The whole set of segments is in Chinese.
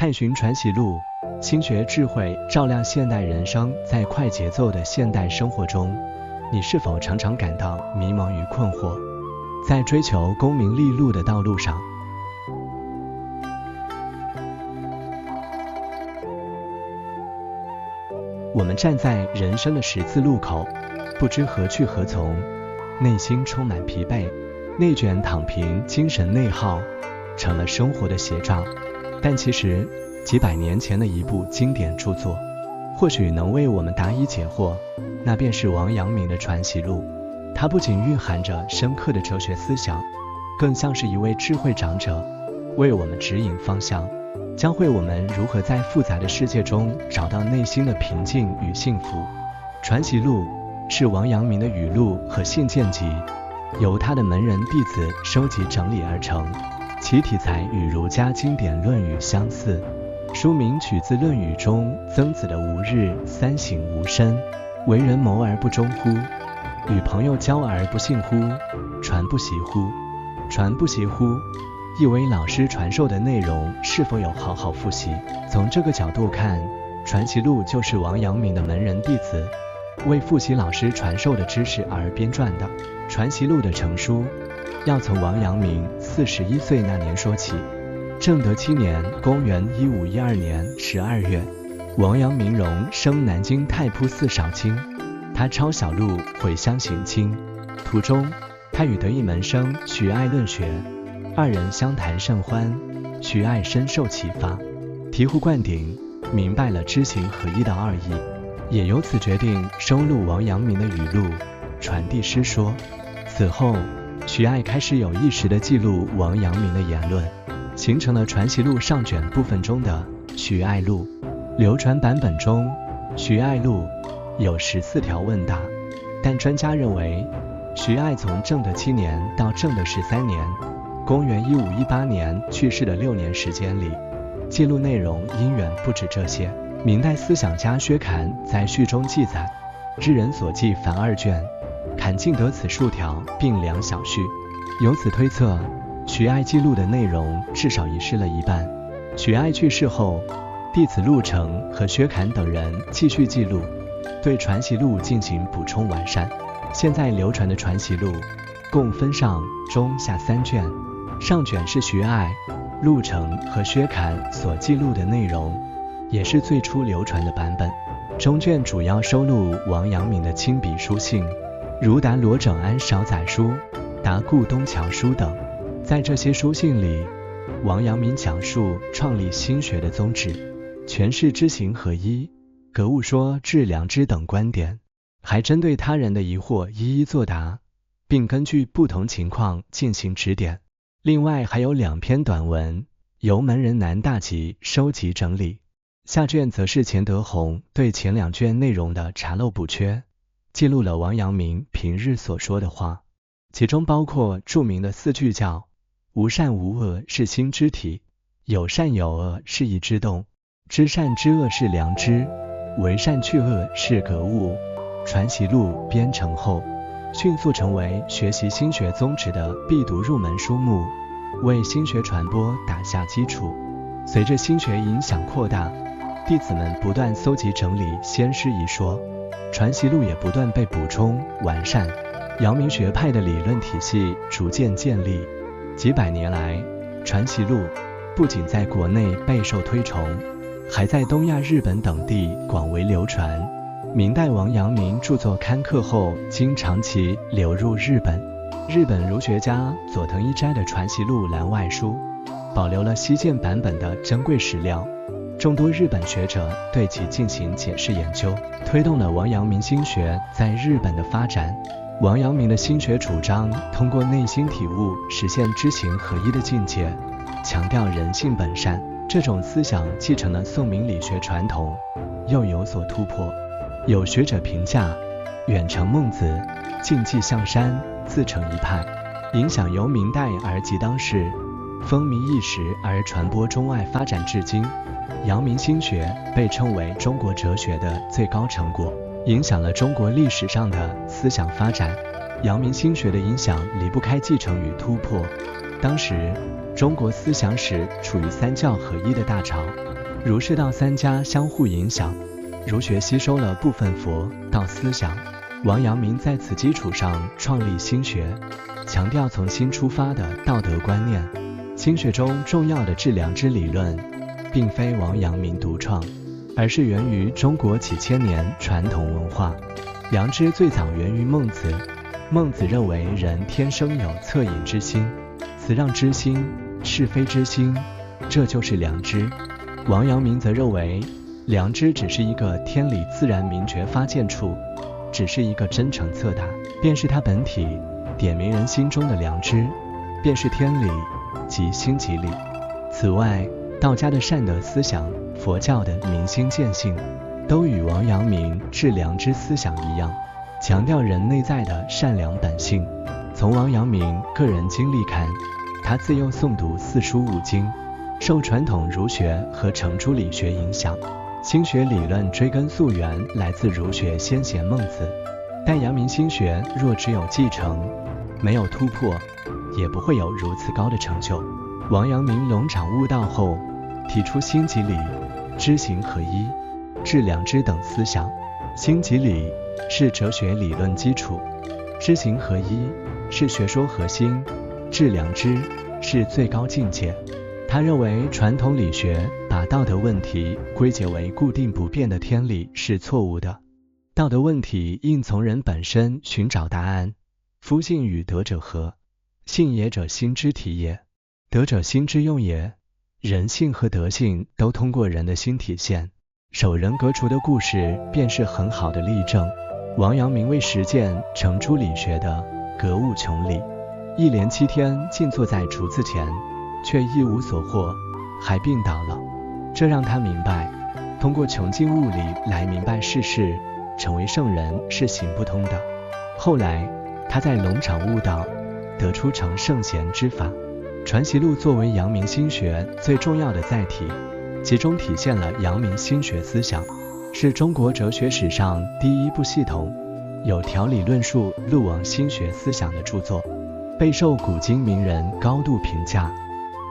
探寻传习录，心学智慧照亮现代人生。在快节奏的现代生活中，你是否常常感到迷茫与困惑？在追求功名利禄的道路上，我们站在人生的十字路口，不知何去何从，内心充满疲惫，内卷躺平，精神内耗成了生活的写照。但其实几百年前的一部经典著作，或许能为我们答疑解惑，那便是王阳明的《传习录》。它不仅蕴含着深刻的哲学思想，更像是一位智慧长者，为我们指引方向，教会我们如何在复杂的世界中找到内心的平静与幸福。《传习录》是王阳明的语录和信件集，由他的门人弟子收集整理而成，其题材与儒家经典《论语》相似。书名取自《论语》中曾子的吾日三省吾身，为人谋而不忠乎？与朋友交而不信乎？传不习乎？传不习乎？意为老师传授的内容是否有好好复习？从这个角度看，《传习录》就是王阳明的门人弟子为复习老师传授的知识而编撰的。《传习录》的成书要从王阳明41岁那年说起。正德7年，公元1512年12月，王阳明荣生南京太仆寺少卿，他抄小录回乡行亲，途中他与得意门生徐爱论学，二人相谈甚欢，徐爱深受启发，醍醐灌顶，明白了知行合一的二义，也由此决定收录王阳明的语录，传递师说。此后徐爱开始有意识地记录王阳明的言论，形成了《传习录》上卷部分中的徐爱录。流传版本中，徐爱录有14条问答，但专家认为徐爱从正德7年到正德13年，公元1518年去世的6年时间里，记录内容因远不止这些。明代思想家薛侃在序中记载，日人所记凡2卷，侃尽得此数条，并量小序。由此推测，徐爱记录的内容至少遗失了一半。徐爱去世后，弟子陆程和薛侃等人继续记录，对《传习录》进行补充完善。现在流传的《传习录》共分上、中、下3卷，上卷是徐爱、陆程和薛侃所记录的内容，也是最初流传的版本。中卷主要收录王阳明的亲笔书信，如答罗整安少载书、答顾东桥书等。在这些书信里，王阳明讲述创立心学的宗旨，诠释知行合一、格物说、致良知等观点，还针对他人的疑惑一一作答，并根据不同情况进行指点。另外还有2篇短文，由门人南大吉收集整理。下卷则是钱德洪对前2卷内容的查漏补缺，记录了王阳明平日所说的话，其中包括著名的4句教：无善无恶是心之体，有善有恶是意之动，知善知恶是良知，为善去恶是格物。《传习录》编成后，迅速成为学习心学宗旨的必读入门书目，为心学传播打下基础。随着心学影响扩大，弟子们不断搜集整理先师遗说，《传习录》也不断被补充完善，阳明学派的理论体系逐渐建立。几百年来，《传习录》不仅在国内备受推崇，还在东亚、日本等地广为流传。明代王阳明著作刊刻后，经长期流入日本。日本儒学家佐藤一斋的《传习录》栏外书，保留了西晋版本的珍贵史料，众多日本学者对其进行解释研究，推动了王阳明心学在日本的发展。王阳明的心学主张通过内心体悟实现知行合一的境界，强调人性本善。这种思想继承了宋明理学传统，又有所突破。有学者评价，远承孟子，近继象山，自成一派，影响由明代而及当世，风靡一时而传播中外发展至今。阳明心学被称为中国哲学的最高成果，影响了中国历史上的思想发展。阳明心学的影响离不开继承与突破。当时中国思想史处于三教合一的大潮，儒释道三家相互影响，儒学吸收了部分佛道思想，王阳明在此基础上创立心学，强调从心出发的道德观念。心学中重要的致良知理论，并非王阳明独创，而是源于中国几千年传统文化。良知最早源于孟子，孟子认为人天生有恻隐之心，辞让之心，是非之心，这就是良知。王阳明则认为良知只是一个天理自然明觉发现处，只是一个真诚测达，便是它本体，点明人心中的良知，便是天理，即心即理。此外，道家的善德思想，佛教的明心见性，都与王阳明致良知思想一样，强调人内在的善良本性。从王阳明个人经历看，他自幼诵读四书五经，受传统儒学和程朱理学影响，心学理论追根溯源来自儒学先贤孟子。但阳明心学若只有继承，没有突破，也不会有如此高的成就。王阳明龙场悟道后，提出心即理、知行合一、致良知等思想。心即理是哲学理论基础，知行合一是学说核心，致良知是最高境界。他认为传统理学把道德问题归结为固定不变的天理是错误的，道德问题应从人本身寻找答案。夫性与德者合，性也者心之体也，德者心之用也。人性和德性都通过人的心体现，守人革除的故事便是很好的例证。王阳明为实践程朱理学的格物穷理，一连7天静坐在竹子前，却一无所获，还病倒了。这让他明白，通过穷尽物理来明白世事，成为圣人是行不通的。后来他在龙场悟道，得出成圣贤之法。传习录作为阳明心学最重要的载体，其中体现了阳明心学思想，是中国哲学史上第一部系统有条理论述路王心学思想的著作，备受古今名人高度评价。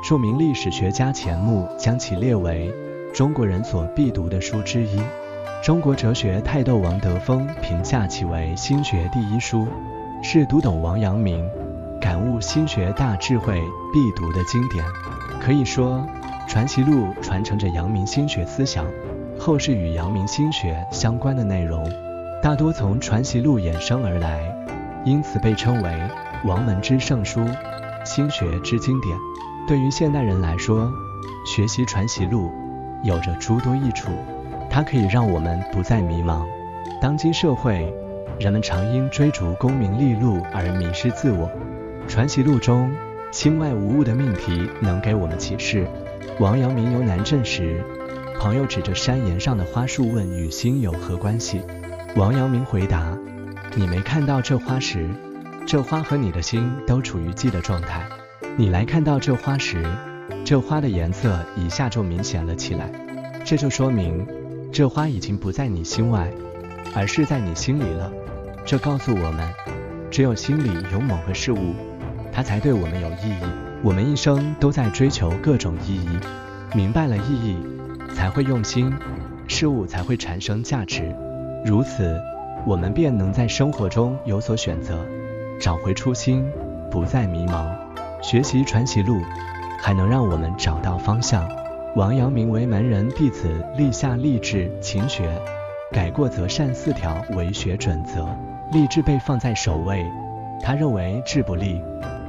著名历史学家钱穆将其列为中国人所必读的书之一。中国哲学泰斗王德峰评价其为心学第一书，是读懂王阳明、感悟心学大智慧必读的经典。可以说，传习录传承着阳明心学思想，后世与阳明心学相关的内容大多从传习录衍生而来，因此被称为王门之圣书、心学之经典。对于现代人来说，学习传习录有着诸多益处，它可以让我们不再迷茫。当今社会，人们常因追逐功名利禄而迷失自我，传习录中心外无物的命题能给我们启示。王阳明游南郑时，朋友指着山岩上的花树问与心有何关系。王阳明回答，你没看到这花时，这花和你的心都处于寂的状态，你来看到这花时，这花的颜色一下就明显了起来，这就说明这花已经不在你心外，而是在你心里了。这告诉我们，只有心里有某个事物，它才对我们有意义。我们一生都在追求各种意义，明白了意义，才会用心，事物才会产生价值。如此，我们便能在生活中有所选择，找回初心，不再迷茫。学习传习录，还能让我们找到方向。王阳明为门人弟子立下立志勤学、改过则善4条为学准则，立志被放在首位。他认为志不立，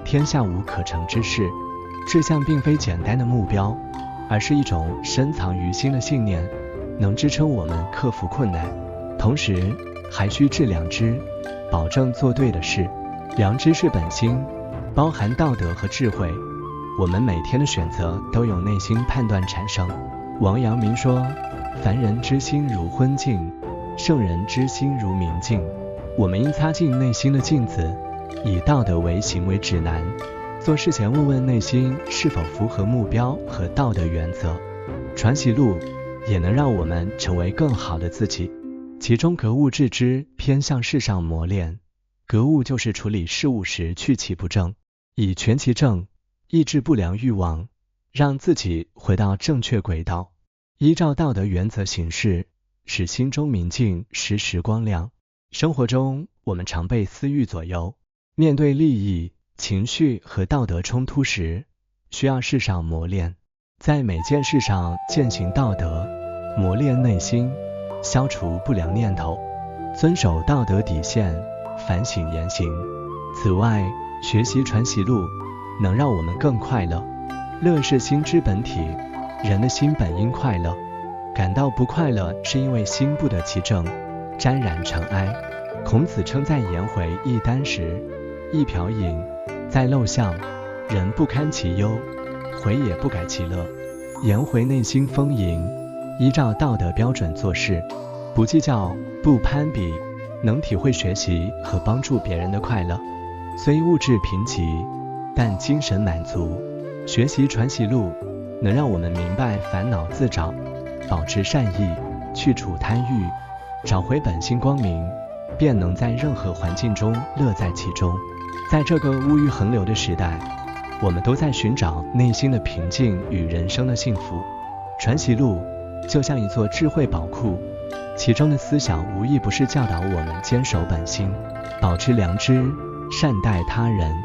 天下无可成之事。志向并非简单的目标，而是一种深藏于心的信念，能支撑我们克服困难。同时还需致良知，保证做对的事。良知是本心，包含道德和智慧。我们每天的选择都由内心判断产生。王阳明说，凡人之心如昏镜，圣人之心如明镜。我们应擦净内心的镜子，以道德为行为指南，做事前问问内心是否符合目标和道德原则。传习录也能让我们成为更好的自己。其中格物致知偏向世上磨练，格物就是处理事物时去其不正，以全其正，抑制不良欲望，让自己回到正确轨道，依照道德原则行事，使心中明净，时时光亮。生活中，我们常被私欲左右，面对利益、情绪和道德冲突时，需要世上磨练，在每件事上践行道德，磨练内心，消除不良念头，遵守道德底线，反省言行。此外，学习传习录能让我们更快乐。乐是心之本体，人的心本应快乐，感到不快乐是因为心不得其正，沾染尘埃。孔子称赞颜回一箪食，一瓢饮，在陋巷，人不堪其忧，回也不改其乐。颜回内心丰盈，依照道德标准做事，不计较，不攀比，能体会学习和帮助别人的快乐。虽物质贫瘠，但精神满足。学习传习录能让我们明白烦恼自找，保持善意，去除贪欲，找回本性光明，便能在任何环境中乐在其中。在这个物欲横流的时代，我们都在寻找内心的平静与人生的幸福。传习录就像一座智慧宝库，其中的思想无一不是教导我们坚守本心，保持良知，善待他人。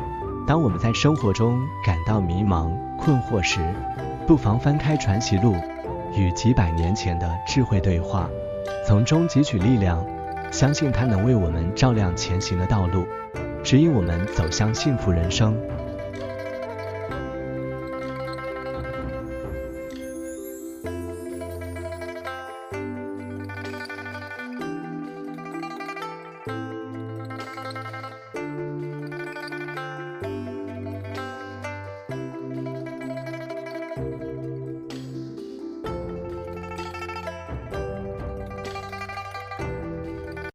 当我们在生活中感到迷茫、困惑时，不妨翻开传习录，与几百年前的智慧对话，从中汲取力量，相信它能为我们照亮前行的道路，指引我们走向幸福人生。